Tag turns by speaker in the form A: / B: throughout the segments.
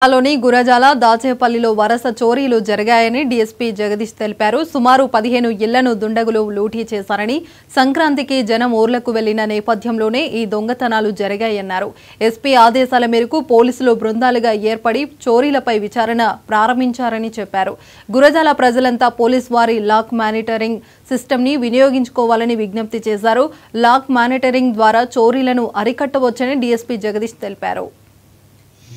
A: లోని గురజాల దాచేపల్లిలో వరస చోరీలు జరిగాయని డీఎస్పీ జగదీష్ తెలిపారు. సుమారు 15 ఇళ్లను దుండగులు లూటీ చేశారని, సంక్రాంతికి జనం ఊర్లకు వెళ్లిన నేపథ్యంలోనే ఈ దొంగతనాలు జరిగాయన్నారు. ఎస్పీ ఆదేశాల మేరకు పోలీసులు బృందాలుగా ఏర్పడి చోరీలపై విచారణ ప్రారంభించారని చెప్పారు. గురజాల ప్రజలంతా పోలీస్ వారి లాక్ మానిటరింగ్ సిస్టమ్ ని వినియోగించుకోవాలని విజ్ఞప్తి చేశారు. లాక్ మానిటరింగ్ ద్వారా చోరీలను అరికట్టవచ్చని డీఎస్పీ జగదీష్ తెలిపారు.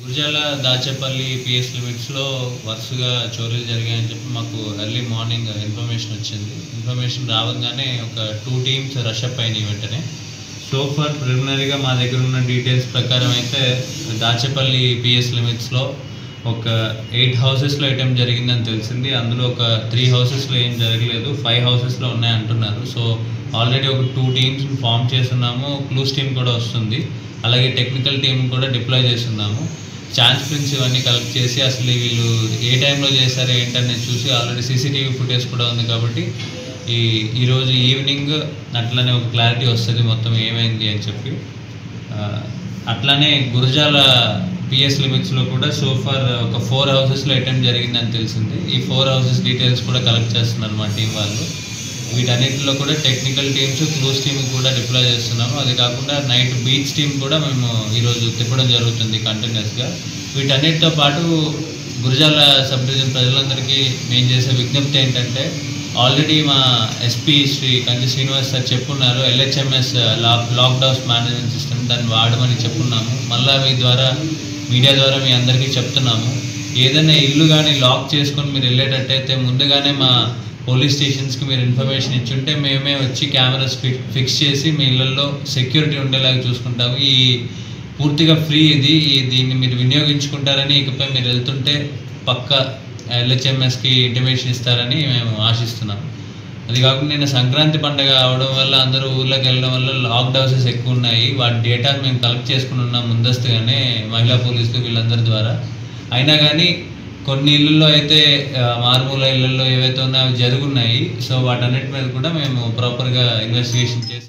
B: గురజాల దాచేపల్లి పిఎస్ లిమిట్స్లో వరుసగా చోరీలు జరిగాయని చెప్పి మాకు ఎర్లీ మార్నింగ్ ఇన్ఫర్మేషన్ వచ్చింది. ఇన్ఫర్మేషన్ రావగానే ఒక 2 టీమ్స్ రష్ అప్ అయినాయి వెంటనే. సో ఫర్ ప్రిలిమినరీగా మా దగ్గర ఉన్న డీటెయిల్స్ ప్రకారం అయితే దాచేపల్లి పిఎస్ లిమిట్స్లో ఒక 8 హౌసెస్లో అటెంప్ట్ జరిగిందని తెలిసింది. అందులో ఒక 3 హౌసెస్లో ఏం జరగలేదు, 5 హౌసెస్లో ఉన్నాయంటున్నారు. సో ఆల్రెడీ ఒక 2 టీమ్స్ ఫామ్ చేస్తున్నాము. క్లూస్ టీమ్ కూడా వస్తుంది, అలాగే టెక్నికల్ టీమ్ కూడా డిప్లాయ్ చేస్తున్నాము. ఛాన్స్ ప్రింట్స్ ఇవన్నీ కలెక్ట్ చేసి అసలు వీళ్ళు ఏ టైంలో చేశారు ఏంటనేది చూసి ఆల్రెడీ సీసీటీవీ ఫుటేజ్ కూడా ఉంది కాబట్టి ఈరోజు ఈవినింగ్ అట్లానే ఒక క్లారిటీ వస్తుంది మొత్తం ఏమైంది అని చెప్పి. అట్లానే గురజాల పిఎస్ లిమిట్స్లో కూడా సోఫార్ ఒక 4 హౌసెస్లో అటెంప్ట్ జరిగిందని తెలిసింది. ఈ 4 హౌసెస్ డీటెయిల్స్ కూడా కలెక్ట్ చేస్తున్నారు మా టీం వాళ్ళు. వీటన్నిటిలో కూడా టెక్నికల్ టీమ్స్, క్లూస్ టీమ్ కూడా డిప్లాయ్ చేస్తున్నాము. అది కాకుండా నైట్ బీచ్ టీమ్ కూడా మేము ఈరోజు తిప్పడం జరుగుతుంది కంటిన్యూస్గా. వీటన్నిటితో పాటు గురజాల సబ్ డివిజన్ ప్రజలందరికీ మేము చేసే విజ్ఞప్తి ఏంటంటే, ఆల్రెడీ మా ఎస్పీ శ్రీ కంచి శ్రీనివాస్ సార్ చెప్పున్నారు, ఎల్హెచ్ఎంఎస్ లాక్డౌన్ మేనేజ్మెంట్ సిస్టమ్ దాన్ని వాడమని చెప్పున్నాము. మళ్ళీ మీడియా ద్వారా మీ అందరికీ చెప్తున్నాము, ఏదైనా ఇల్లు కానీ లాక్ చేసుకొని మీరు వెళ్ళేటట్టయితే ముందుగానే మా పోలీస్ స్టేషన్స్కి మీరు ఇన్ఫర్మేషన్ ఇచ్చుంటే మేమే వచ్చి కెమెరాస్ ఫిక్స్ చేసి మీ ఇళ్ళల్లో సెక్యూరిటీ ఉండేలాగా చూసుకుంటాము. ఈ పూర్తిగా ఫ్రీ దీన్ని మీరు వినియోగించుకుంటారని, ఇకపై మీరు వెళ్తుంటే పక్క ఎల్హెచ్ఎంఎస్కి ఇంటిమేషన్ ఇస్తారని మేము ఆశిస్తున్నాము. అది కాకుండా నిన్న సంక్రాంతి పండుగ అవడం వల్ల అందరూ ఊర్లోకి వెళ్ళడం వల్ల లాక్డ్ హౌసెస్ ఎక్కువ ఉన్నాయి. వాటి డేటా మేము కలెక్ట్ చేసుకుని ఉన్నాం ముందస్తుగానే మహిళా పోలీసులు వీళ్ళందరి ద్వారా. అయినా కానీ కొన్ని ఇళ్ళల్లో అయితే మారుమూల ఇళ్ళల్లో ఏవైతే ఉన్నాయో అవి జరుగున్నాయి. సో వాటన్నిటి మీద కూడా మేము ప్రాపర్గా ఇన్వెస్టిగేషన్ చేసి